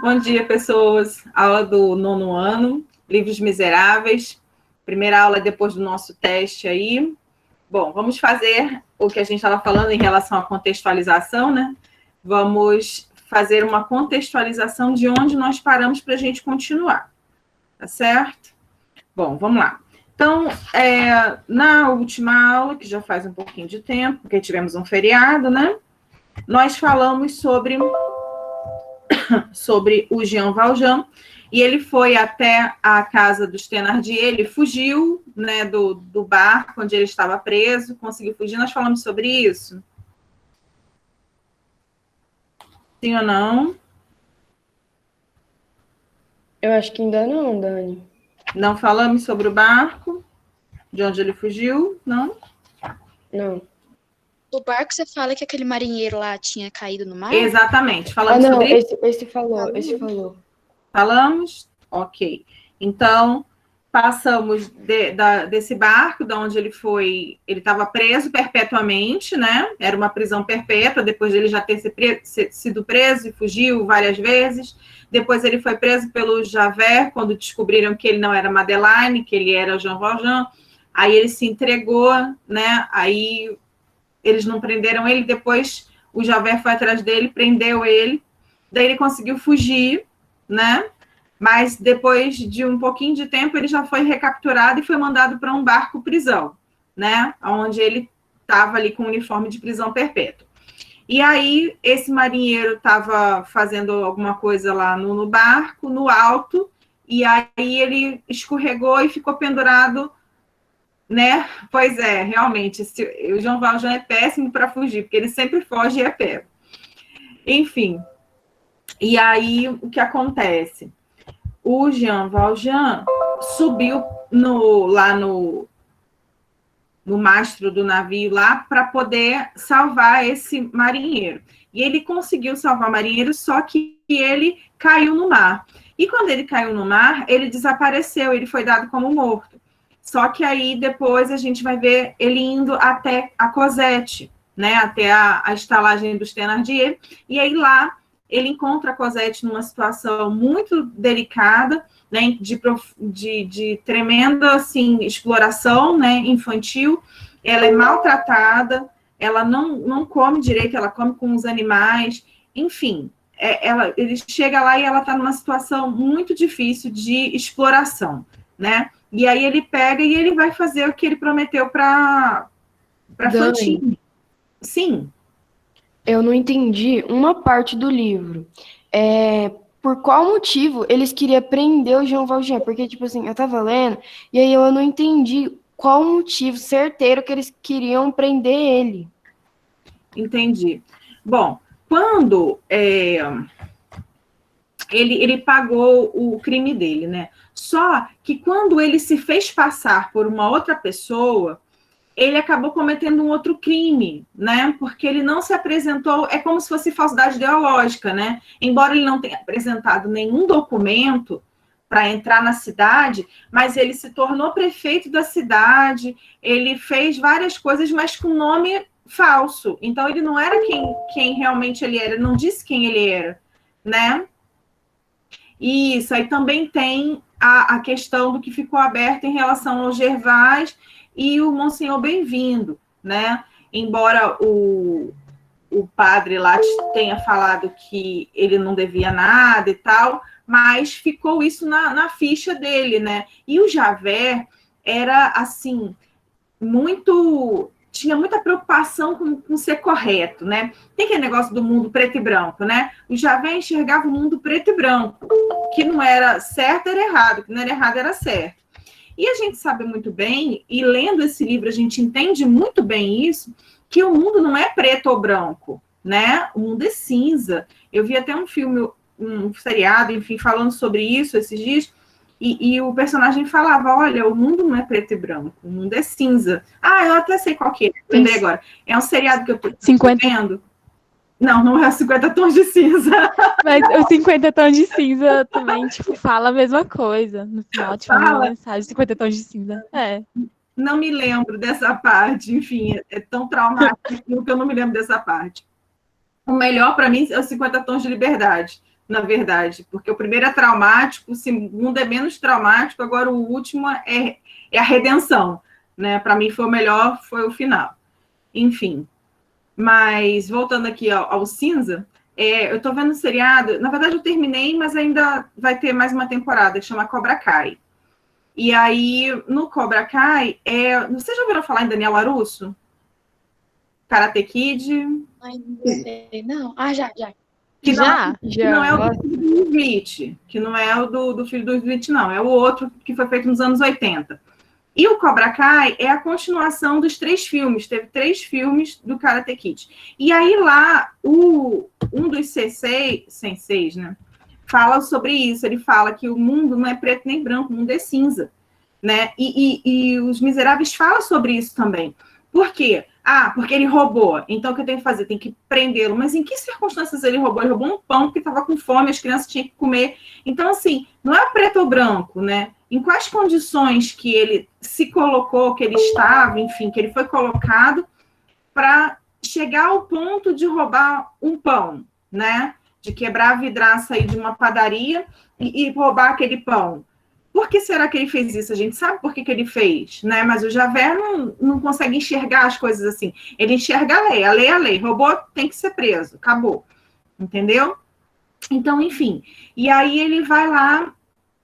Bom dia, pessoas. Aula do 9º ano, Livros Miseráveis. Primeira aula depois do nosso teste aí. Bom, vamos fazer o que a gente estava falando em relação à contextualização, né? Vamos fazer uma contextualização de onde nós paramos para a gente continuar. Tá certo? Bom, vamos lá. Então, na última aula, que já faz um pouquinho de tempo, porque tivemos um feriado, né? Nós falamos sobre o Jean Valjean, e ele foi até a casa dos Thénardier, ele fugiu, né, do barco onde ele estava preso, conseguiu fugir. Nós falamos sobre isso? Sim ou não? Eu acho que ainda não, Dani. Não falamos sobre o barco, de onde ele fugiu, não? Não. O barco, você fala que aquele marinheiro lá tinha caído no mar? Exatamente. Falamos não, sobre isso? esse falou. Falamos? Ok. Então, passamos desse barco, de onde ele estava preso perpetuamente, né? Era uma prisão perpétua, depois de ele já ter sido preso e fugiu várias vezes. Depois ele foi preso pelo Javert, quando descobriram que ele não era Madeleine, que ele era Jean Valjean. Aí ele se entregou, né? Aí eles não prenderam ele, depois o Javert foi atrás dele, prendeu ele, daí ele conseguiu fugir, né? Mas depois de um pouquinho de tempo, ele já foi recapturado e foi mandado para um barco-prisão, né? Onde ele estava ali com o uniforme de prisão perpétua. E aí, esse marinheiro estava fazendo alguma coisa lá no barco, no alto, e aí ele escorregou e ficou pendurado, né? Pois é, realmente, o Jean Valjean é péssimo para fugir, porque ele sempre foge e é pego. Enfim, e aí o que acontece? O Jean Valjean subiu lá no mastro do navio lá para poder salvar esse marinheiro. E ele conseguiu salvar o marinheiro, só que ele caiu no mar. E quando ele caiu no mar, ele desapareceu, ele foi dado como morto. Só que aí depois a gente vai ver ele indo até a Cosette, né, até a estalagem dos Thénardier, e aí lá ele encontra a Cosette numa situação muito delicada, né, de tremenda assim, exploração, né, infantil. Ela é maltratada, ela não come direito, ela come com os animais, enfim. Ele chega lá e ela está numa situação muito difícil de exploração, né? E aí ele pega e ele vai fazer o que ele prometeu para Fantine. Sim. Eu não entendi uma parte do livro. Por qual motivo eles queriam prender o Jean Valjean? Porque, tipo assim, eu tava lendo, e aí eu não entendi qual o motivo certeiro que eles queriam prender ele. Entendi. Bom, quando ele pagou o crime dele, né? Só que quando ele se fez passar por uma outra pessoa, ele acabou cometendo um outro crime, né? Porque ele não se apresentou, é como se fosse falsidade ideológica, né? Embora ele não tenha apresentado nenhum documento para entrar na cidade, mas ele se tornou prefeito da cidade, ele fez várias coisas, mas com nome falso. Então, ele não era quem realmente ele era, não disse quem ele era, né? Isso, aí também tem a questão do que ficou aberto em relação ao Gervais e o Monsenhor Bem-vindo, né? Embora o padre lá tenha falado que ele não devia nada e tal, mas ficou isso na ficha dele, né? E o Javert era, assim, tinha muita preocupação com ser correto, né? Tem aquele negócio do mundo preto e branco, né? O Javert enxergava o mundo preto e branco, que não era certo, era errado, que não era errado, era certo. E a gente sabe muito bem, e lendo esse livro a gente entende muito bem isso, que o mundo não é preto ou branco, né? O mundo é cinza. Eu vi até um filme, um seriado, enfim, falando sobre isso esses dias, e o personagem falava, olha, o mundo não é preto e branco, o mundo é cinza. Ah, eu até sei qual que é, lembrei agora. É um seriado que eu tô vendo. Não é 50 tons de cinza. Mas os 50 tons de cinza também, tipo, fala a mesma coisa. No final, tipo, uma mensagem, 50 tons de cinza. Não me lembro dessa parte, enfim, é tão traumático que eu não me lembro dessa parte. O melhor para mim é os 50 tons de liberdade, na verdade, porque o primeiro é traumático, o segundo é menos traumático, agora o último é a redenção, né? Para mim foi o melhor, foi o final. Enfim, mas voltando aqui ao Cinza, eu tô vendo o seriado, na verdade eu terminei, mas ainda vai ter mais uma temporada, que chama Cobra Kai. E aí, no Cobra Kai, vocês já ouviram falar em Daniel LaRusso? Karate Kid? Ai, não sei. Não. Ah, já. Que Já? não é o do filho do Smith, que não é o do filho do Smith, não. É o outro que foi feito nos anos 80. E o Cobra Kai é a continuação dos 3 filmes. Teve 3 filmes do Karate Kid. E aí lá, um dos senseis, né, fala sobre isso. Ele fala que o mundo não é preto nem branco, o mundo é cinza. Né? E Os Miseráveis falam sobre isso também. Por quê? Porque ele roubou. Então, o que eu tenho que fazer? Tem que prendê-lo. Mas em que circunstâncias ele roubou? Ele roubou um pão porque estava com fome, as crianças tinham que comer. Então, assim, não é preto ou branco, né? Em quais condições que ele se colocou, que ele estava, enfim, que ele foi colocado para chegar ao ponto de roubar um pão, né? De quebrar a vidraça aí de uma padaria e roubar aquele pão. Por que será que ele fez isso? A gente sabe por que ele fez, né? Mas o Javert não consegue enxergar as coisas assim. Ele enxerga a lei é a lei. Roubou, tem que ser preso. Acabou. Entendeu? Então, enfim. E aí ele vai lá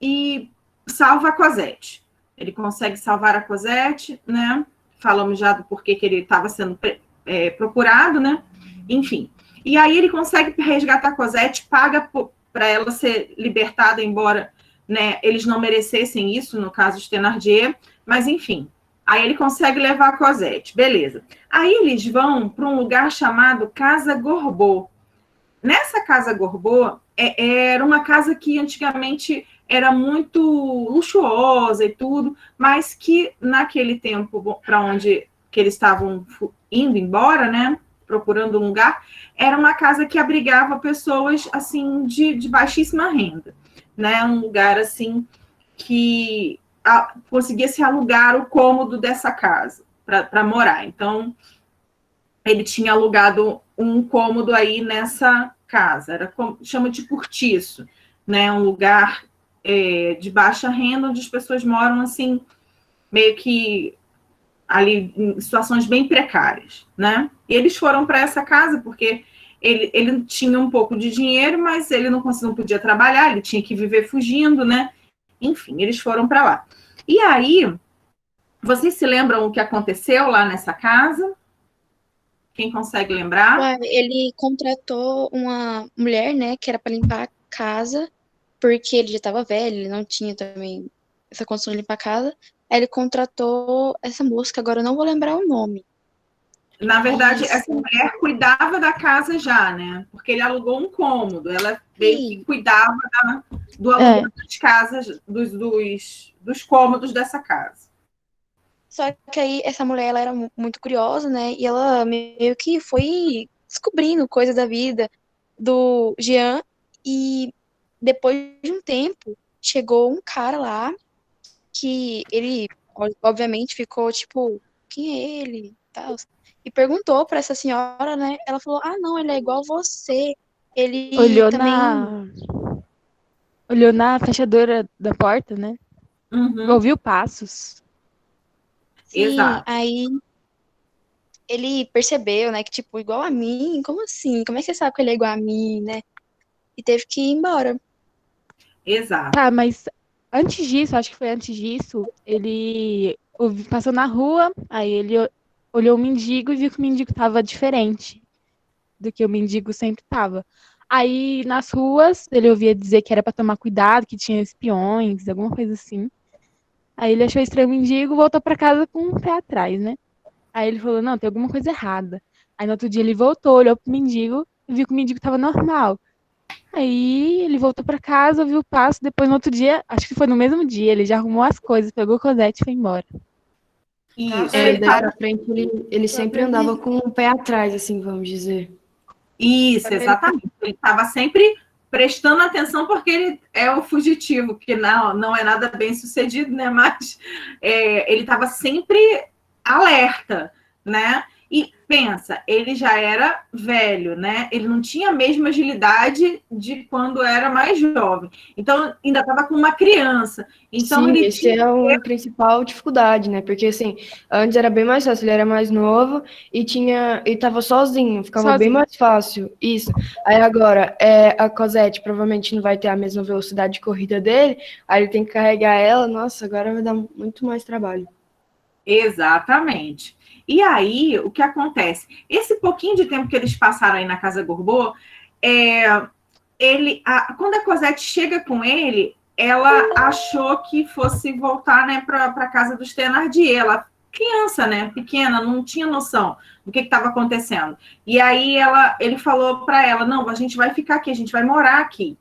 e salva a Cosette. Ele consegue salvar a Cosette, né? Falamos já do porquê que ele estava sendo procurado, né? Enfim. E aí ele consegue resgatar a Cosette, paga para ela ser libertada, embora, né, eles não merecessem isso, no caso de Thénardier, mas enfim. Aí ele consegue levar a Cosette, beleza. Aí eles vão para um lugar chamado Casa Gorbeau. Nessa Casa Gorbeau, era uma casa que antigamente era muito luxuosa e tudo, mas que naquele tempo, para onde que eles estavam indo embora, né, procurando um lugar, era uma casa que abrigava pessoas assim de baixíssima renda, né, um lugar assim que conseguia se alugar o cômodo dessa casa para morar. Então, ele tinha alugado um cômodo aí nessa casa, era chama de cortiço, né, um lugar de baixa renda, onde as pessoas moram assim, meio que ali em situações bem precárias, né? E eles foram para essa casa porque ele tinha um pouco de dinheiro, mas ele não podia trabalhar, ele tinha que viver fugindo, né? Enfim, eles foram para lá. E aí, vocês se lembram o que aconteceu lá nessa casa? Quem consegue lembrar? Ué, ele contratou uma mulher, né, que era para limpar a casa, porque ele já estava velho, ele não tinha também essa condição de limpar a casa. Aí ele contratou essa moça, que agora eu não vou lembrar o nome. Na verdade, Isso. essa mulher cuidava da casa já, né? Porque ele alugou um cômodo. Ela meio que cuidava do aluguel das casas, dos cômodos dessa casa. Só que aí essa mulher, ela era muito curiosa, né? E ela meio que foi descobrindo coisas da vida do Jean. E depois de um tempo, chegou um cara lá que ele, obviamente, ficou tipo, quem é ele? Tal. E perguntou pra essa senhora, né? Ela falou, não, ele é igual você. Ele Olhou na fechadura da porta, né? Uhum. Ouviu passos. Sim, Exato. aí ele percebeu, né, que tipo, igual a mim, como assim? Como é que você sabe que ele é igual a mim, né? E teve que ir embora. Exato. Tá, mas antes disso, acho que foi antes disso, ele passou na rua, aí ele olhou o mendigo e viu que o mendigo tava diferente do que o mendigo sempre tava. Aí, nas ruas, ele ouvia dizer que era pra tomar cuidado, que tinha espiões, alguma coisa assim. Aí ele achou estranho o mendigo e voltou pra casa com um pé atrás, né? Aí ele falou, não, tem alguma coisa errada. Aí no outro dia ele voltou, olhou pro mendigo e viu que o mendigo tava normal. Aí ele voltou pra casa, ouviu o passo, depois no outro dia, acho que foi no mesmo dia, ele já arrumou as coisas, pegou o Cosette e foi embora. Isso. Daí pra frente ele sempre andava com o pé atrás, assim, vamos dizer. Isso, exatamente. Ele estava sempre prestando atenção porque ele é o fugitivo, que não é nada bem sucedido, né? Mas ele estava sempre alerta, né? E pensa, ele já era velho, né? Ele não tinha a mesma agilidade de quando era mais jovem. Então, ainda estava com uma criança. Então, Sim, ele esse tinha... é a principal dificuldade, né? Porque, assim, antes era bem mais fácil, ele era mais novo e tava sozinho, ficava bem Sozinho. mais fácil, isso. Aí agora, a Cosette provavelmente não vai ter a mesma velocidade de corrida dele, aí ele tem que carregar ela, nossa, agora vai dar muito mais trabalho. Exatamente. E aí, o que acontece? Esse pouquinho de tempo que eles passaram aí na Casa Gorbeau, quando a Cosette chega com ele, ela achou que fosse voltar, né, para a casa dos Thénardier. Ela, criança, né, pequena, não tinha noção do que estava acontecendo. E aí ele falou para ela, não, a gente vai ficar aqui, a gente vai morar aqui,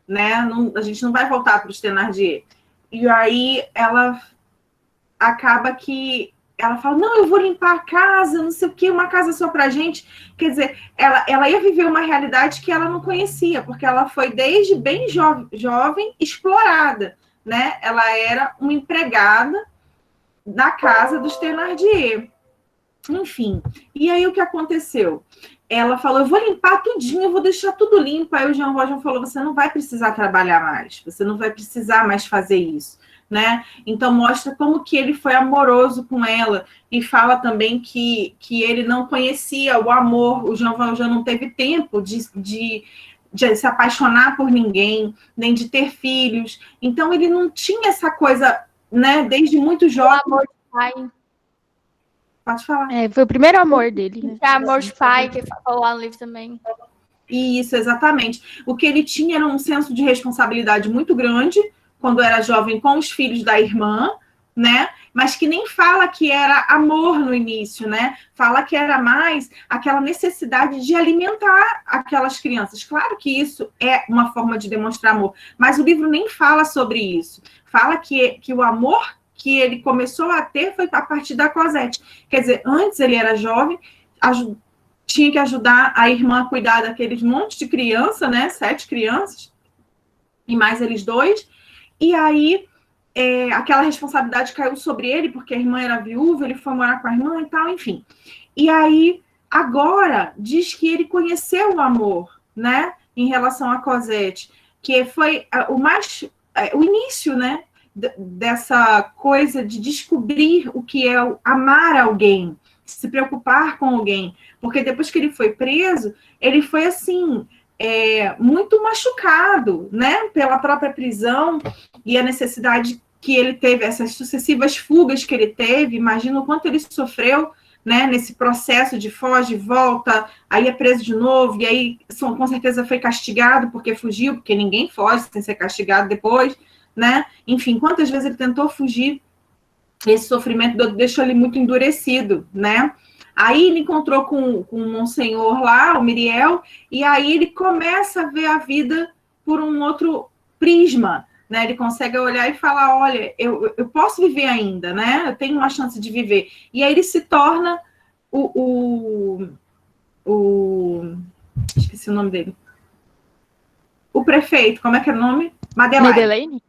né? Não, a gente não vai voltar para os Thénardier. E aí ela acaba que ela fala, não, eu vou limpar a casa, não sei o quê, uma casa só pra gente. Quer dizer, ela ia viver uma realidade que ela não conhecia, porque ela foi desde bem jovem explorada, né? Ela era uma empregada na casa dos Thénardier. Enfim, e aí o que aconteceu? Ela falou, eu vou limpar tudinho, eu vou deixar tudo limpo. Aí o Jean Valjean falou, você não vai precisar trabalhar mais, você não vai precisar mais fazer isso, né? Então mostra como que ele foi amoroso com ela e fala também que ele não conhecia o amor, o Jean Valjean não teve tempo de se apaixonar por ninguém, nem de ter filhos. Então ele não tinha essa coisa, né, desde muito jovem. O amor de pai. Pode falar. Foi o primeiro amor dele, né? Que é amor de pai, que falou lá no livro também. Isso, exatamente. O que ele tinha era um senso de responsabilidade muito grande quando era jovem com os filhos da irmã, né? Mas que nem fala que era amor no início, né? Fala que era mais aquela necessidade de alimentar aquelas crianças. Claro que isso é uma forma de demonstrar amor, mas o livro nem fala sobre isso. Fala que o amor que ele começou a ter foi a partir da Cosette. Quer dizer, antes ele era jovem, tinha que ajudar a irmã a cuidar daqueles montes de criança, né? 7 crianças, e mais eles 2. E aí, aquela responsabilidade caiu sobre ele, porque a irmã era viúva, ele foi morar com a irmã e tal, enfim. E aí, agora, diz que ele conheceu o amor, né? Em relação a Cosette, que foi o início, né? Dessa coisa de descobrir o que é amar alguém, se preocupar com alguém, porque depois que ele foi preso, ele foi assim, muito machucado, né, pela própria prisão e a necessidade que ele teve, essas sucessivas fugas que ele teve, imagina o quanto ele sofreu, né, nesse processo de foge, volta, aí é preso de novo, e aí com certeza foi castigado porque fugiu, porque ninguém foge sem ser castigado depois, né? Enfim, quantas vezes ele tentou fugir, esse sofrimento deixou ele muito endurecido, né? Aí ele encontrou com o Monsenhor lá, o Myriel, e aí ele começa a ver a vida por um outro prisma, né? Ele consegue olhar e falar, olha, eu posso viver ainda, né? Eu tenho uma chance de viver. E aí ele se torna esqueci o nome dele. O prefeito, como é que é o nome? Madeleine?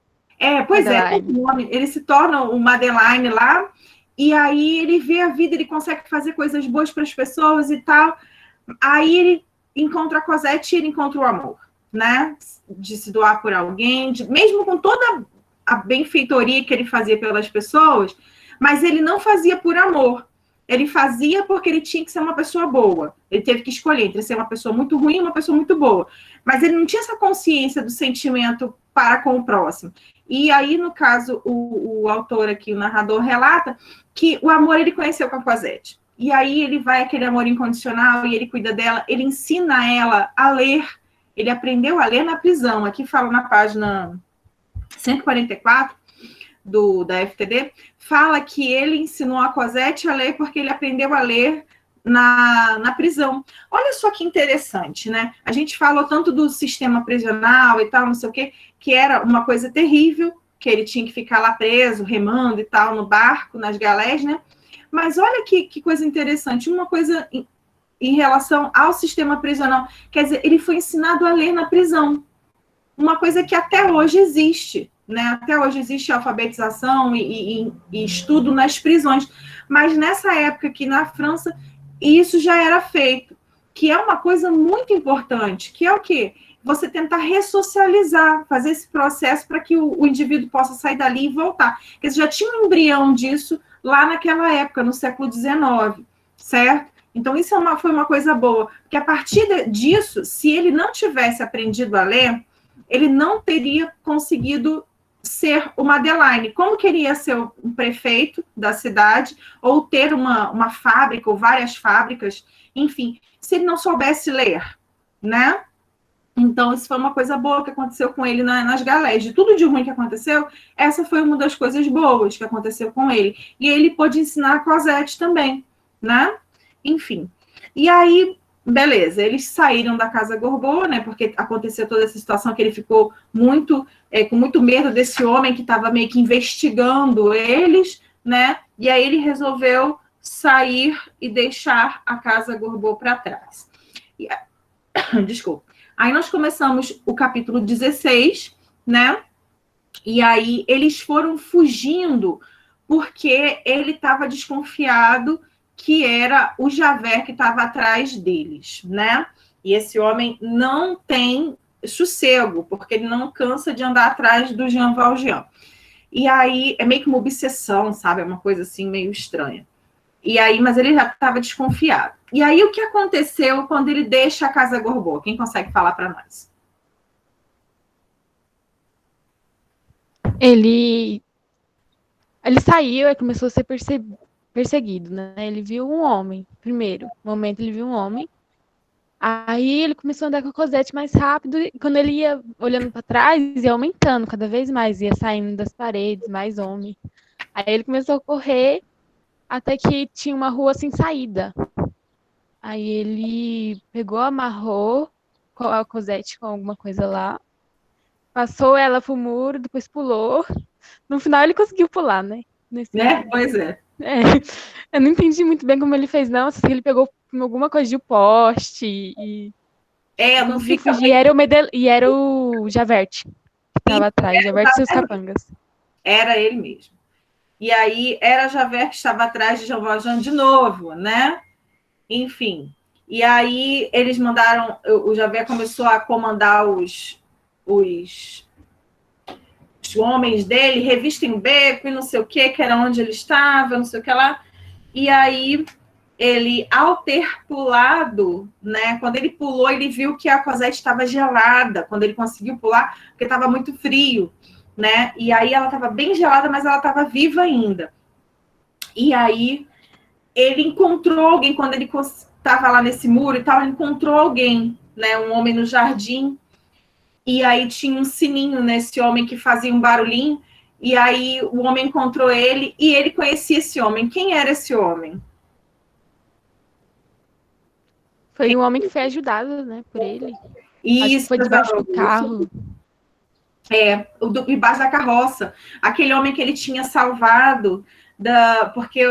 Pois Madeleine. Ele se torna o Madeleine lá, e aí ele vê a vida, ele consegue fazer coisas boas para as pessoas e tal. Aí ele encontra a Cosette e ele encontra o amor, né? De se doar por alguém, mesmo com toda a benfeitoria que ele fazia pelas pessoas, mas ele não fazia por amor. Ele fazia porque ele tinha que ser uma pessoa boa. Ele teve que escolher entre ser uma pessoa muito ruim e uma pessoa muito boa. Mas ele não tinha essa consciência do sentimento para com o próximo. E aí, no caso, o autor aqui, o narrador, relata que o amor ele conheceu com a Cosette. E aí ele vai aquele amor incondicional e ele cuida dela, ele ensina ela a ler. Ele aprendeu a ler na prisão. Aqui fala na página 144 da FTD, fala que ele ensinou a Cosette a ler porque ele aprendeu a ler na prisão. Olha só que interessante, né? A gente falou tanto do sistema prisional e tal, não sei o quê, que era uma coisa terrível, que ele tinha que ficar lá preso, remando e tal, no barco, nas galés, né? Mas olha que coisa interessante, uma coisa em relação ao sistema prisional, quer dizer, ele foi ensinado a ler na prisão, uma coisa que até hoje existe, né? Até hoje existe alfabetização e estudo nas prisões, mas nessa época aqui na França, E isso já era feito, que é uma coisa muito importante, que é o quê? Você tentar ressocializar, fazer esse processo para que o indivíduo possa sair dali e voltar. Porque já tinha um embrião disso lá naquela época, no século XIX, certo? Então, isso foi uma coisa boa, porque a partir disso, se ele não tivesse aprendido a ler, ele não teria conseguido ser o Madeline. Como queria ser um prefeito da cidade, ou ter uma fábrica, ou várias fábricas, enfim, se ele não soubesse ler, né? Então, isso foi uma coisa boa que aconteceu com ele nas galés. De tudo de ruim que aconteceu, essa foi uma das coisas boas que aconteceu com ele. E ele pôde ensinar a Cosette também, né? Enfim. E aí, beleza, eles saíram da Casa Gorgô, né? Porque aconteceu toda essa situação que ele ficou com muito medo desse homem que estava meio que investigando eles, né? E aí ele resolveu sair e deixar a Casa Gorgô para trás. Desculpa. Aí nós começamos o capítulo 16, né? E aí eles foram fugindo porque ele estava desconfiado que era o Javert que estava atrás deles, né? E esse homem não tem sossego, porque ele não cansa de andar atrás do Jean Valjean. E aí é meio que uma obsessão, sabe? É uma coisa assim meio estranha. E aí, mas ele já estava desconfiado. E aí, o que aconteceu quando ele deixa a Casa Gorgô? Quem consegue falar para nós? Ele saiu e começou a ser perseguido, né? Ele viu um homem, primeiro momento ele viu um homem. Aí ele começou a andar com a Cosette mais rápido, e quando ele ia olhando para trás, ia aumentando cada vez mais, ia saindo das paredes, mais homem. Aí ele começou a correr até que tinha uma rua sem saída. Aí ele pegou, amarrou a Cosette com alguma coisa lá, passou ela pro muro, depois pulou. No final ele conseguiu pular, né? Pois é. Eu não entendi muito bem como ele fez, não. Só que ele pegou alguma coisa de um poste e não fica fugir. E era o Javert que estava atrás, Javert e seus capangas. Era ele mesmo. E aí era Javert que estava atrás de Jean Valjean de novo, né? Enfim. E aí eles mandaram, o Javert começou a comandar os homens dele, revistem o beco e não sei o que era onde ele estava, não sei o que lá. E aí ele, ao ter pulado, né? Quando ele pulou, ele viu que a Cosette estava gelada, quando ele conseguiu pular, porque estava muito frio, né? E aí ela estava bem gelada, mas ela estava viva ainda. E aí ele encontrou alguém, quando ele estava lá nesse muro e tal, ele encontrou alguém, né? Um homem no jardim. E aí tinha um sininho nesse homem que fazia um barulhinho. E aí o homem encontrou ele e ele conhecia esse homem. Quem era esse homem? Foi um homem que foi ajudado, né, por ele. Isso, acho que foi debaixo do carro. Debaixo da carroça. Aquele homem que ele tinha salvado, porque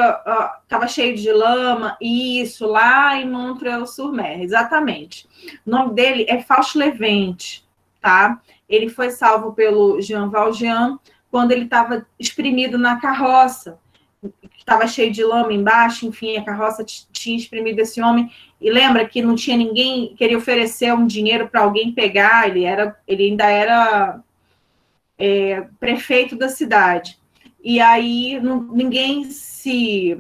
estava cheio de lama, isso, lá em Montreuil-sur-Mer, exatamente. O nome dele é Fauchelevent, tá? Ele foi salvo pelo Jean Valjean quando ele estava espremido na carroça, estava cheio de lama embaixo, enfim, a carroça tinha espremido esse homem, e lembra que não tinha ninguém que queria oferecer um dinheiro para alguém pegar, ele ainda era prefeito da cidade. E aí ninguém se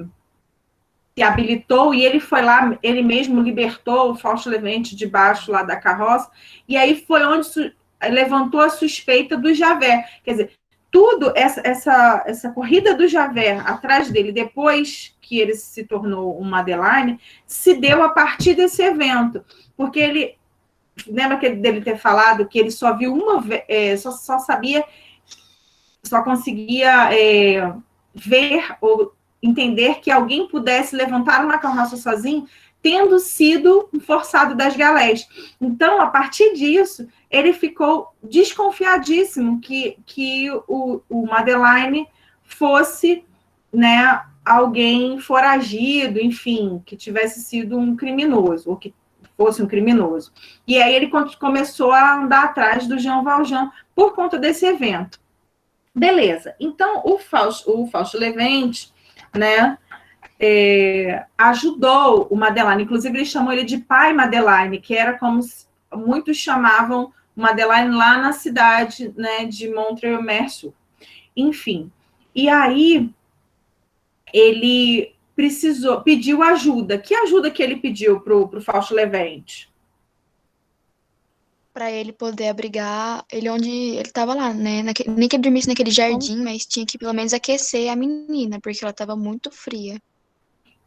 habilitou, e ele foi lá, ele mesmo libertou o Fauchelevent debaixo lá da carroça, e aí foi onde levantou a suspeita do Javert. Quer dizer, tudo, essa corrida do Javert atrás dele, depois que ele se tornou um Madeline, se deu a partir desse evento, porque ele, lembra dele ter falado que ele só viu uma vez, só conseguia ver ou entender que alguém pudesse levantar uma carroça sozinho, tendo sido forçado das galés. Então, a partir disso, ele ficou desconfiadíssimo que o Madeline fosse, né, alguém foragido, enfim, que tivesse sido um criminoso, ou que fosse um criminoso. E aí ele começou a andar atrás do Jean Valjean por conta desse evento. Beleza. Então, o Fauchelevent, né, ajudou o Madeleine. Inclusive, eles chamam ele de pai Madeleine, que era como muitos chamavam o Madeleine lá na cidade, né, de Montreuil-Mercier. Enfim. E aí, ele pediu ajuda. Que ajuda que ele pediu para o Fausto Levente? Pra ele poder abrigar ele onde ele tava lá, né? Nem que ele dormisse naquele jardim, mas tinha que pelo menos aquecer a menina, porque ela tava muito fria.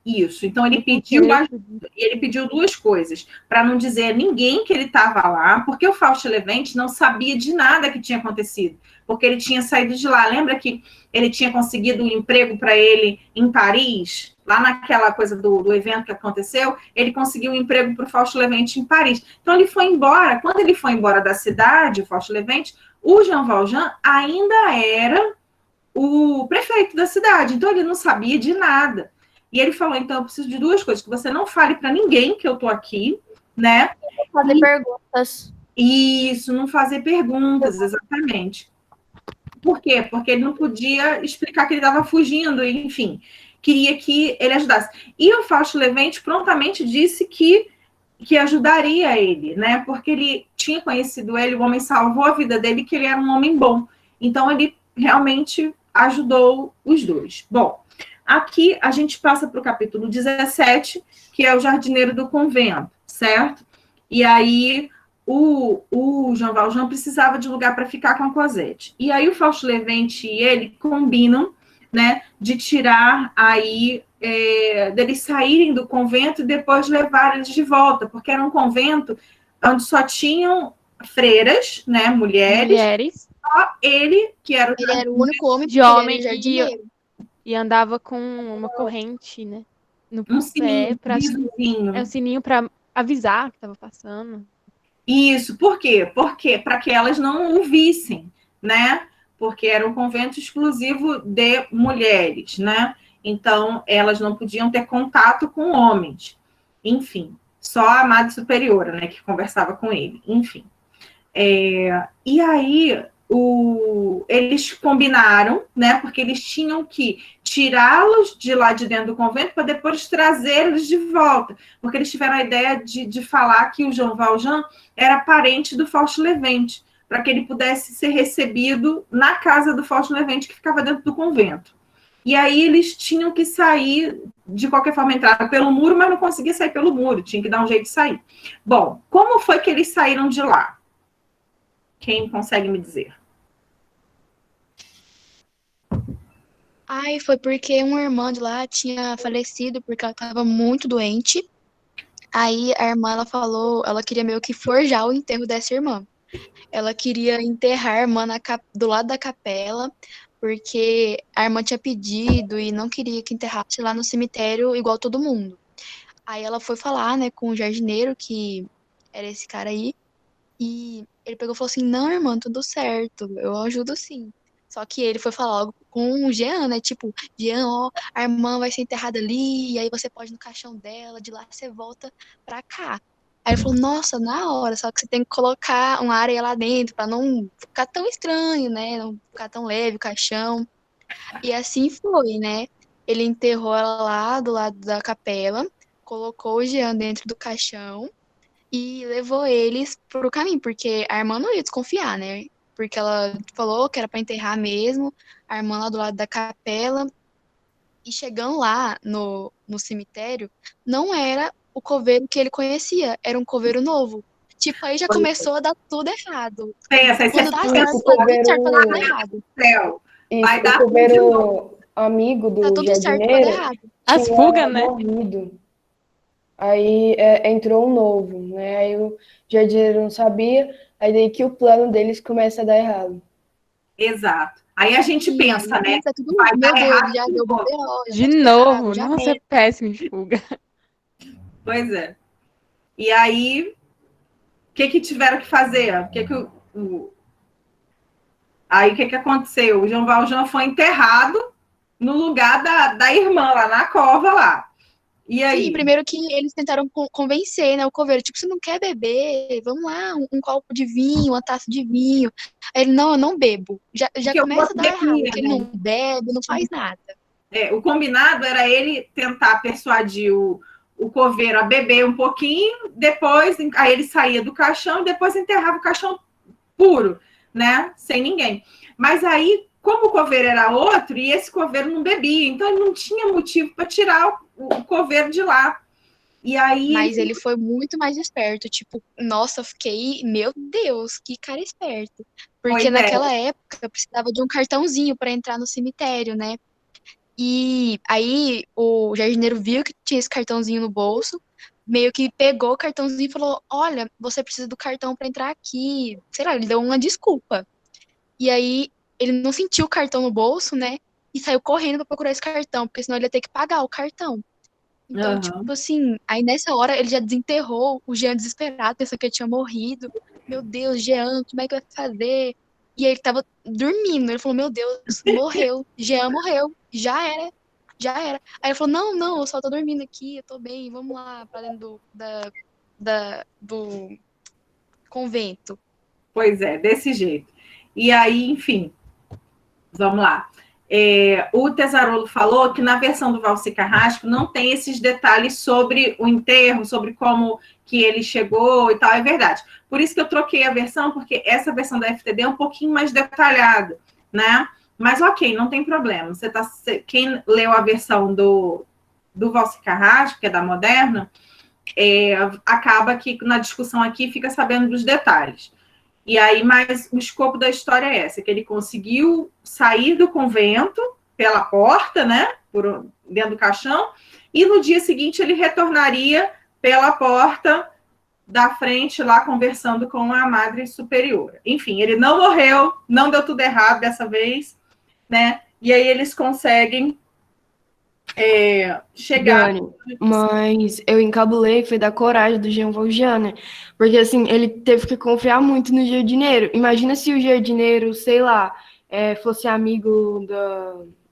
Isso. Então, ele pediu ajuda. E ele pediu duas coisas. Para não dizer a ninguém que ele estava lá, porque o Fausto Levente não sabia de nada que tinha acontecido. Porque ele tinha saído de lá. Lembra que ele tinha conseguido um emprego para ele em Paris? Lá naquela coisa do evento que aconteceu, ele conseguiu um emprego para o Fausto Levente em Paris. Então, ele foi embora. Quando ele foi embora da cidade, o Fausto Levente, o Jean Valjean ainda era o prefeito da cidade. Então, ele não sabia de nada. E ele falou, então, eu preciso de duas coisas, que você não fale para ninguém que eu tô aqui, né? Fazer perguntas. Isso, não fazer perguntas, exatamente. Por quê? Porque ele não podia explicar que ele estava fugindo, enfim, queria que ele ajudasse. E o Fausto Levente prontamente disse que ajudaria ele, né? Porque ele tinha conhecido ele, o homem salvou a vida dele, que ele era um homem bom. Então, ele realmente ajudou os dois. Bom, aqui a gente passa para o capítulo 17, que é o jardineiro do convento, certo? E aí o Jean Valjean precisava de lugar para ficar com a Cosette. E aí o Fausto Levente e ele combinam, né, de tirar aí, deles saírem do convento e depois levar eles de volta, porque era um convento onde só tinham freiras, né, mulheres. Só ele, que era Ele era o único homem de homem e andava com uma corrente, né? No um sininho, um sininho para avisar que estava passando. Isso, por quê? Porque para que elas não o vissem, né? Porque era um convento exclusivo de mulheres, né? Então, elas não podiam ter contato com homens. Enfim, só a Madre Superiora, né, que conversava com ele. Enfim. E aí, eles combinaram, né, porque eles tinham que tirá-los de lá de dentro do convento para depois trazê-los de volta, porque eles tiveram a ideia de falar que o Jean Valjean era parente do Fausto Levente, para que ele pudesse ser recebido na casa do Fausto Levente, que ficava dentro do convento. E aí eles tinham que sair, de qualquer forma, entrar pelo muro, mas não conseguia sair pelo muro, tinha que dar um jeito de sair. Bom, como foi que eles saíram de lá? Quem consegue me dizer? Foi porque uma irmã de lá tinha falecido porque ela estava muito doente. Aí a irmã, ela falou, ela queria meio que forjar o enterro dessa irmã. Ela queria enterrar a irmã do lado da capela, porque a irmã tinha pedido e não queria que enterrasse lá no cemitério igual todo mundo. Aí ela foi falar, né, com o jardineiro, que era esse cara aí, e ele pegou e falou assim, não, irmã, tudo certo, eu ajudo sim. Só que ele foi falar logo com o Jean, né, tipo, Jean, ó, a irmã vai ser enterrada ali, e aí você pode ir no caixão dela, de lá você volta pra cá. Aí ele falou, nossa, na hora, só que você tem que colocar uma areia lá dentro pra não ficar tão estranho, né, não ficar tão leve o caixão. E assim foi, né, ele enterrou ela lá do lado da capela, colocou o Jean dentro do caixão, e levou eles pro caminho, porque a irmã não ia desconfiar, né? Porque ela falou que era para enterrar mesmo, a irmã lá do lado da capela. E chegando lá no cemitério, não era o coveiro que ele conhecia, era um coveiro novo. Tipo, aí já começou a dar tudo errado. Quando dá certo, tá tudo certo, tá tudo errado. Vai dar o coveiro amigo do Tá tudo certo, tá jardineiro errado. As fugas, né? morrido. Aí entrou um novo, né? Aí o jardineiro não sabia, aí daí que o plano deles começa a dar errado. Exato. Aí a gente pensa, né? Vai dar errado, já deu B.O. De novo, nossa, é péssimo de fuga. Pois é. E aí, o que tiveram que fazer? Aí o que aconteceu? O Jean Valjean foi enterrado no lugar da irmã, lá na cova lá. E aí? Sim, primeiro que eles tentaram convencer, né, o coveiro, tipo, você não quer beber? Vamos lá, um copo de vinho, uma taça de vinho. Aí ele, não, eu não bebo. Já começa a dar errado, porque ele não bebe, não faz nada. o combinado era ele tentar persuadir o coveiro a beber um pouquinho, depois aí ele saía do caixão e depois enterrava o caixão puro, né? Sem ninguém. Mas aí, como o coveiro era outro, e esse coveiro não bebia, então ele não tinha motivo para tirar o coveiro de lá. E aí. Mas ele foi muito mais esperto. Tipo, nossa, eu fiquei, meu Deus, que cara esperto. Porque naquela época eu precisava de um cartãozinho para entrar no cemitério, né? E aí o jardineiro viu que tinha esse cartãozinho no bolso, meio que pegou o cartãozinho e falou: Olha, você precisa do cartão para entrar aqui. Sei lá, ele deu uma desculpa. E aí ele não sentiu o cartão no bolso, né? E saiu correndo para procurar esse cartão, porque senão ele ia ter que pagar o cartão. Então, tipo assim, aí nessa hora ele já desenterrou o Jean desesperado, pensando que ele tinha morrido. Meu Deus, Jean, como é que vai fazer? E aí ele tava dormindo. Ele falou, meu Deus, morreu. Jean morreu. Já era. Já era. Aí ele falou, não, eu só tô dormindo aqui, eu tô bem, vamos lá pra dentro do convento. Pois é, desse jeito. E aí, enfim, vamos lá. O Tesarolo falou que na versão do Valci Carrasco não tem esses detalhes sobre o enterro, sobre como que ele chegou e tal, é verdade. Por isso que eu troquei a versão, porque essa versão da FTD é um pouquinho mais detalhada, né? Mas ok, não tem problema. Quem leu a versão do Valci Carrasco, que é da Moderna, acaba que na discussão aqui fica sabendo dos detalhes. E aí, mas o escopo da história é essa, que ele conseguiu sair do convento pela porta, né, dentro do caixão, e no dia seguinte ele retornaria pela porta da frente lá, conversando com a Madre Superiora. Enfim, ele não morreu, não deu tudo errado dessa vez, né, e aí eles conseguem chegar... Dani, mas eu encabulei, foi da coragem do Jean Valjean, né? Porque, assim, ele teve que confiar muito no jardineiro. Imagina se o jardineiro, sei lá, fosse amigo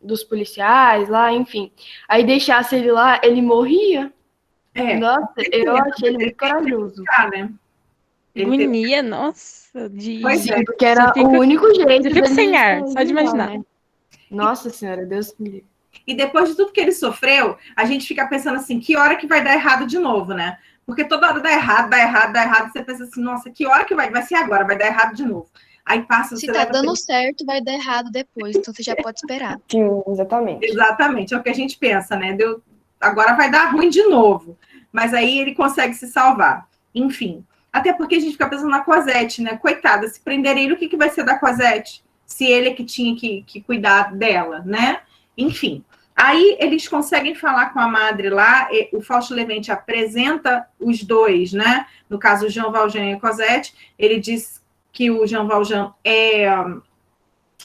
dos policiais lá, enfim. Aí deixasse ele lá, ele morria. Nossa, eu achei ele muito corajoso. Né? Agonia, nossa. Sim, porque era o único jeito Eu fico sem dele ar, só de imaginar. né? Nossa Senhora, Deus me livre. E depois de tudo que ele sofreu, a gente fica pensando assim, que hora que vai dar errado de novo, né? Porque toda hora dá errado, dá errado, dá errado. Você pensa assim, nossa, que hora que vai ser agora? Vai dar errado de novo. Aí passa... Se tá dando certo, vai dar errado depois. Então você já pode esperar. Sim, exatamente. Exatamente, é o que a gente pensa, né? Agora vai dar ruim de novo. Mas aí ele consegue se salvar. Enfim. Até porque a gente fica pensando na Cosette, né? Coitada, se prenderem ele, o que vai ser da Cosette? Se ele é que tinha que cuidar dela, né? Enfim. Aí eles conseguem falar com a Madre lá, o Fausto Levente apresenta os dois, né? No caso, o Jean Valjean e a Cosette. Ele diz que o Jean Valjean é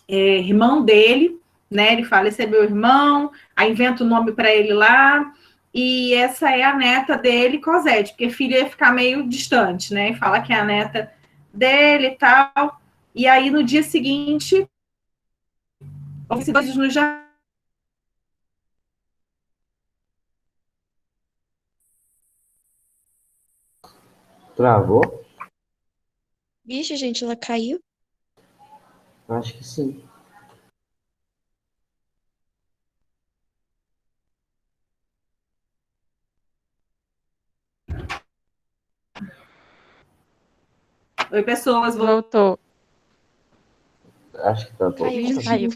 irmão dele, né? Ele fala, esse é meu irmão, aí inventa o nome para ele lá, e essa é a neta dele, Cosette, porque filha ia ficar meio distante, né? E fala que é a neta dele e tal. E aí, no dia seguinte, os dois no jardim. Travou? Vixe, gente, ela caiu. Acho que sim. Oi, pessoas. Voltou. Acho que tá bom. Caiu.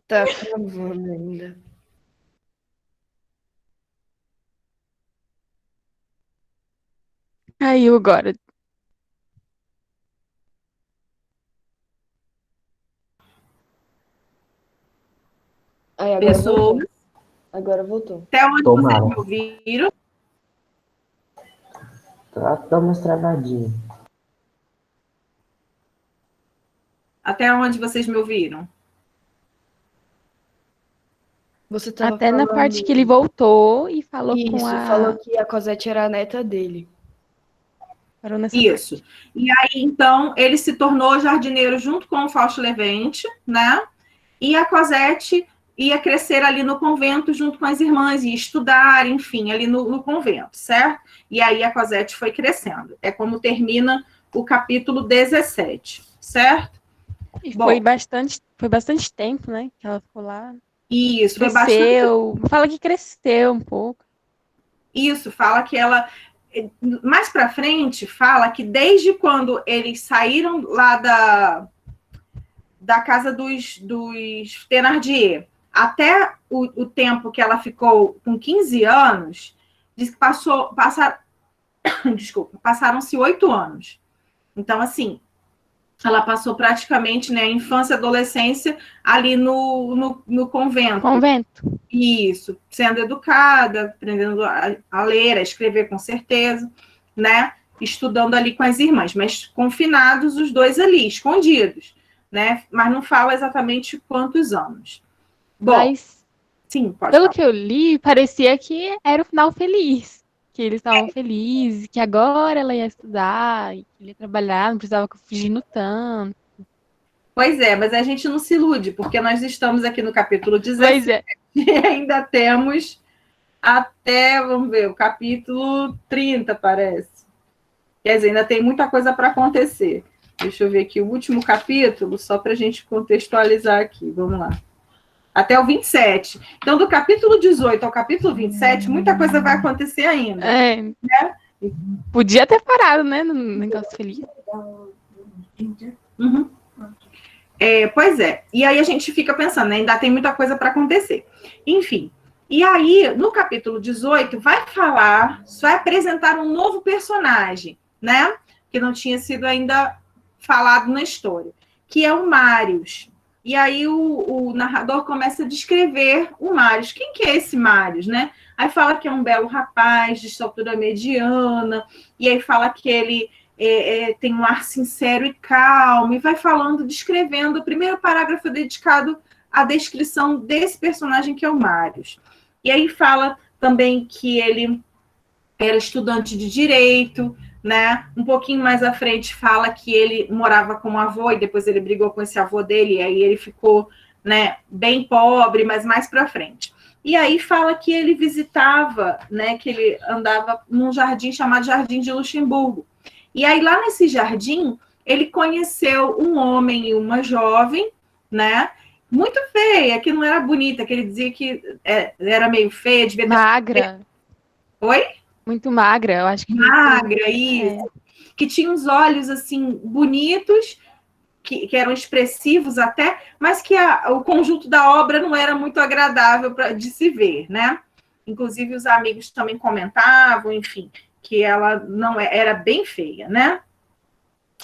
Tá travando ainda. Caiu agora. Aí, agora Pessoas. voltou. Agora voltou. Até onde Tomara. vocês me ouviram? Dá umas travadinhas. Até onde vocês me ouviram? Você tava Até na falando... parte que ele voltou e falou Isso, com a... falou que a Cosette era a neta dele. Parou nessa Isso. parte. E aí, então, ele se tornou jardineiro junto com o Fausto Levente, né? E a Cosette ia crescer ali no convento junto com as irmãs, ia estudar, enfim, ali no convento, certo? E aí a Cosette foi crescendo. É como termina o capítulo 17, certo? E Bom. foi bastante tempo, né? Que ela ficou lá. Isso, foi bastante. Cresceu. Fala que cresceu um pouco. Isso, fala que ela. Mais para frente, fala que desde quando eles saíram lá da casa dos Thénardier até o tempo que ela ficou com 15 anos, diz que passaram-se 8 anos. Então, assim, ela passou praticamente, né, a infância e adolescência ali no convento. Convento. Isso, sendo educada, aprendendo a ler, a escrever com certeza, né? Estudando ali com as irmãs, mas confinados os dois ali, escondidos, né? Mas não fala exatamente quantos anos. Bom, Mas, sim, pode pelo falar. que eu li, parecia que era o final feliz. Que eles estavam felizes, que agora ela ia estudar, e que ele ia trabalhar, não precisava ficar fugindo tanto. Pois é, mas a gente não se ilude, porque nós estamos aqui no capítulo 17 Pois é. e ainda temos até, vamos ver, o capítulo 30, parece. Quer dizer, ainda tem muita coisa para acontecer. Deixa eu ver aqui o último capítulo, só para a gente contextualizar aqui. Vamos lá. Até o 27. Então, do capítulo 18 ao capítulo 27, muita coisa vai acontecer ainda. É. Podia ter parado, né? No negócio feliz. Uhum. Pois é. E aí a gente fica pensando, né? Ainda tem muita coisa para acontecer. Enfim. E aí, no capítulo 18, vai apresentar um novo personagem, né? Que não tinha sido ainda falado na história, que é o Marius. E aí o narrador começa a descrever o Marius. Quem que é esse Marius, né? Aí fala que é um belo rapaz de estatura mediana, e aí fala que ele tem um ar sincero e calmo, e vai falando, descrevendo. O primeiro parágrafo é dedicado à descrição desse personagem que é o Marius. E aí fala também que ele era estudante de direito, né? Um pouquinho mais à frente fala que ele morava com o avô e depois ele brigou com esse avô dele, e aí ele ficou, né, bem pobre, mas mais para frente. E aí fala que ele visitava, né, que ele andava num jardim chamado Jardim de Luxemburgo. E aí lá nesse jardim ele conheceu um homem e uma jovem, né? Muito feia, que não era bonita, que ele dizia que era meio feia, devia ter... Magra. Oi? Muito magra, eu acho que. Magra, isso. Que tinha uns olhos, assim, bonitos, que eram expressivos até, mas que o conjunto da obra não era muito agradável de se ver, né? Inclusive, os amigos também comentavam, enfim, que ela não era bem feia, né?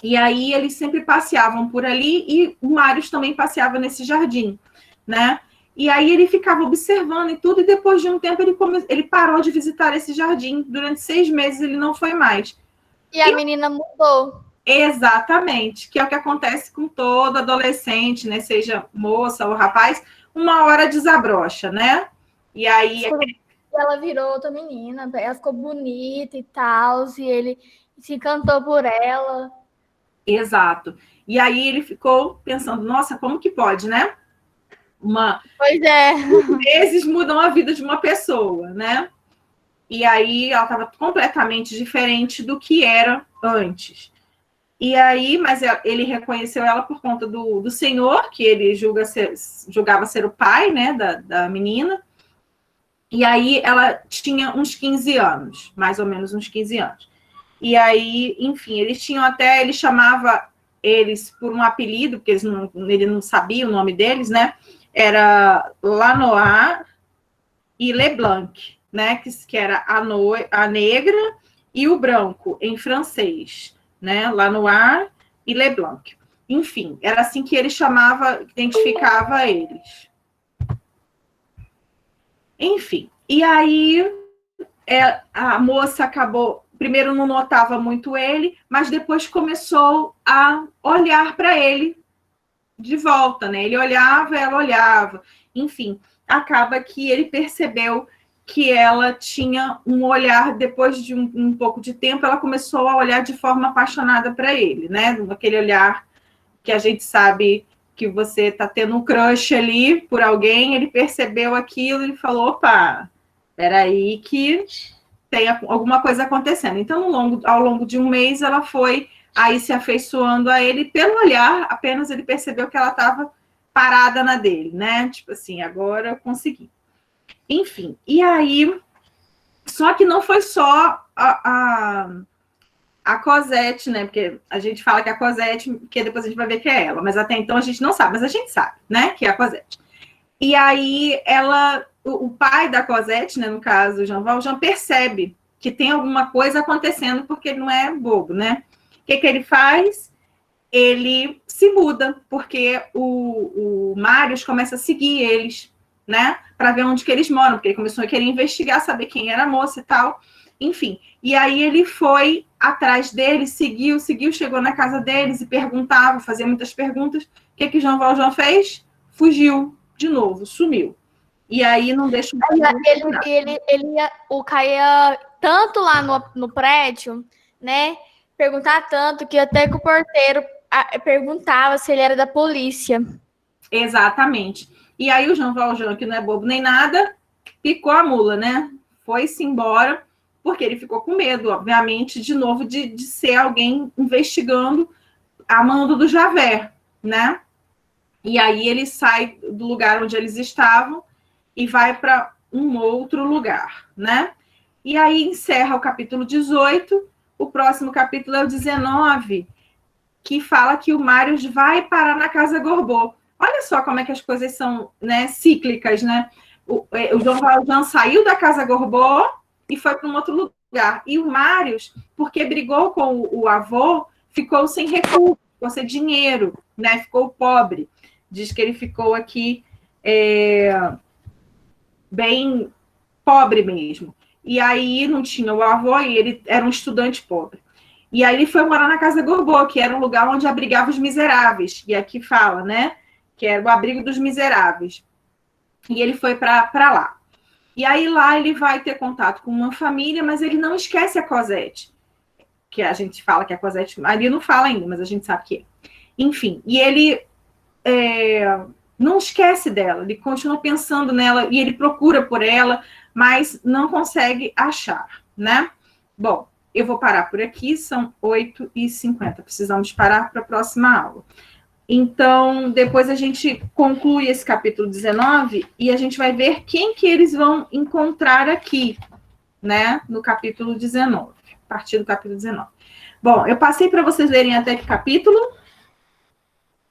E aí eles sempre passeavam por ali e o Marius também passeava nesse jardim, né? E aí ele ficava observando e tudo, e depois de um tempo ele parou de visitar esse jardim. Durante 6 meses ele não foi mais. E a menina mudou. Exatamente, que é o que acontece com todo adolescente, né? Seja moça ou rapaz, uma hora desabrocha, né? E aí... Ela virou outra menina, ela ficou bonita e tal, e ele se encantou por ela. Exato. E aí ele ficou pensando, nossa, como que pode, né? Pois é. Meses mudam a vida de uma pessoa, né? E aí ela estava completamente diferente do que era antes. E aí, mas ele reconheceu ela por conta do senhor, que ele julgava ser o pai, né, da menina. E aí ela tinha uns 15 anos, mais ou menos uns 15 anos. E aí, enfim, ele chamava eles por um apelido, porque ele não sabia o nome deles, né? Era Lanoir e Leblanc, né? Que era a negra e o branco, em francês, né? Lanoir e Leblanc. Enfim, era assim que ele identificava eles. Enfim, e aí a moça acabou... Primeiro não notava muito ele, mas depois começou a olhar para ele de volta, né? Ele olhava, ela olhava. Enfim, acaba que ele percebeu que ela tinha um olhar, depois de um pouco de tempo, ela começou a olhar de forma apaixonada para ele, né? Aquele olhar que a gente sabe que você está tendo um crush ali por alguém, ele percebeu aquilo e falou, opa, peraí que tem alguma coisa acontecendo. Então, ao longo de um mês, ela foi aí se afeiçoando a ele. Pelo olhar, apenas ele percebeu que ela estava parada na dele, né? Tipo assim, agora eu consegui. Enfim, e aí... Só que não foi só a Cosette, né? Porque a gente fala que é a Cosette, porque depois a gente vai ver que é ela. Mas até então a gente não sabe, mas a gente sabe, né? Que é a Cosette. E aí o pai da Cosette, né? No caso, o Jean Valjean, percebe que tem alguma coisa acontecendo, porque ele não é bobo, né? O que ele faz? Ele se muda, porque o Marius começa a seguir eles, né? Para ver onde que eles moram, porque ele começou a querer investigar, saber quem era a moça e tal. Enfim, e aí ele foi atrás deles, seguiu, chegou na casa deles e perguntava, fazia muitas perguntas. O que Jean Valjean fez? Fugiu de novo, sumiu. E aí não deixa o Caia tanto lá no prédio, né? Perguntar tanto que até que o porteiro perguntava se ele era da polícia. Exatamente. E aí o Jean Valjean, que não é bobo nem nada, picou a mula, né? Foi-se embora, porque ele ficou com medo, obviamente, de novo, de ser alguém investigando a mando do Javert, né? E aí ele sai do lugar onde eles estavam e vai para um outro lugar, né? E aí encerra o capítulo 18, o próximo capítulo é o 19, que fala que o Marius vai parar na Casa Gorbeau. Olha só como é que as coisas são, né, cíclicas, né? O Jean Valjean saiu da Casa Gorbeau e foi para um outro lugar. E o Marius, porque brigou com o avô, ficou sem recurso, ficou sem dinheiro, né? Ficou pobre. Diz que ele ficou aqui bem pobre mesmo. E aí não tinha o avô e ele era um estudante pobre. E aí ele foi morar na Casa Gorbeau, que era um lugar onde abrigava os miseráveis. E aqui fala, né? Que era o abrigo dos miseráveis. E ele foi para lá. E aí lá ele vai ter contato com uma família, mas ele não esquece a Cosette. Que a gente fala que a Cosette... Ali não fala ainda, mas a gente sabe que é. Enfim, e ele não esquece dela. Ele continua pensando nela e ele procura por ela, mas não consegue achar, né? Bom, eu vou parar por aqui, são 8h50. Precisamos parar para a próxima aula. Então, depois a gente conclui esse capítulo 19 e a gente vai ver quem que eles vão encontrar aqui, né? No capítulo 19, a partir do capítulo 19. Bom, eu passei para vocês lerem até que capítulo?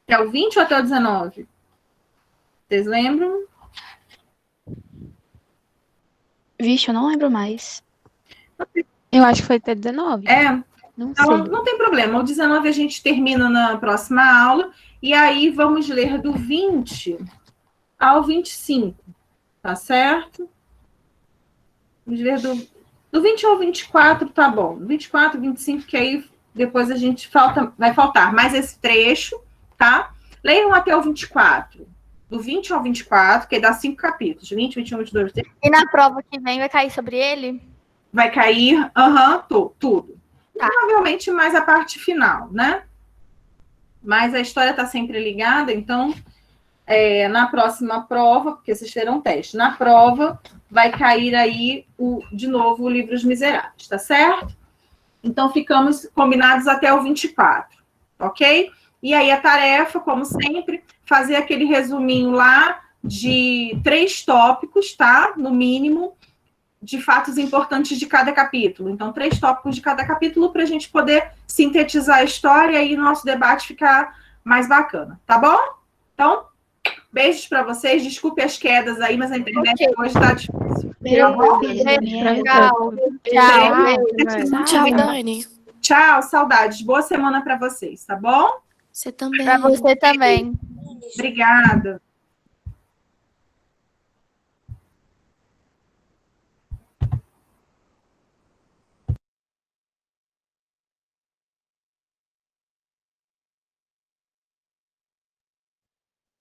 Até o 20 ou até o 19? Vocês lembram? Vixe, eu não lembro mais. Eu acho que foi até 19. Não sei. Então, não tem problema. O 19 a gente termina na próxima aula. E aí vamos ler do 20 ao 25. Tá certo? Vamos ler do 20 ao 24, tá bom. 24, 25, que aí depois a gente vai faltar mais esse trecho, tá? Leiam até o 24. Do 20 ao 24, que dá 5 capítulos. 20, 21, 22, 23. E na prova que vem vai cair sobre ele? Vai cair, tudo. Tá. Provavelmente mais a parte final, né? Mas a história está sempre ligada, então, na próxima prova, porque vocês terão teste, na prova vai cair aí, de novo, o livro Os Miseráveis, tá certo? Então, ficamos combinados até o 24, ok? E aí a tarefa, como sempre, fazer aquele resuminho lá de 3 tópicos, tá? No mínimo, de fatos importantes de cada capítulo. Então, 3 tópicos de cada capítulo para a gente poder sintetizar a história e nosso debate ficar mais bacana, tá bom? Então, beijos para vocês. Desculpe as quedas aí, mas a internet hoje está difícil. Tchau, Dani. Tchau, saudades. Boa semana para vocês, tá bom? Você também. Para você também. Obrigada.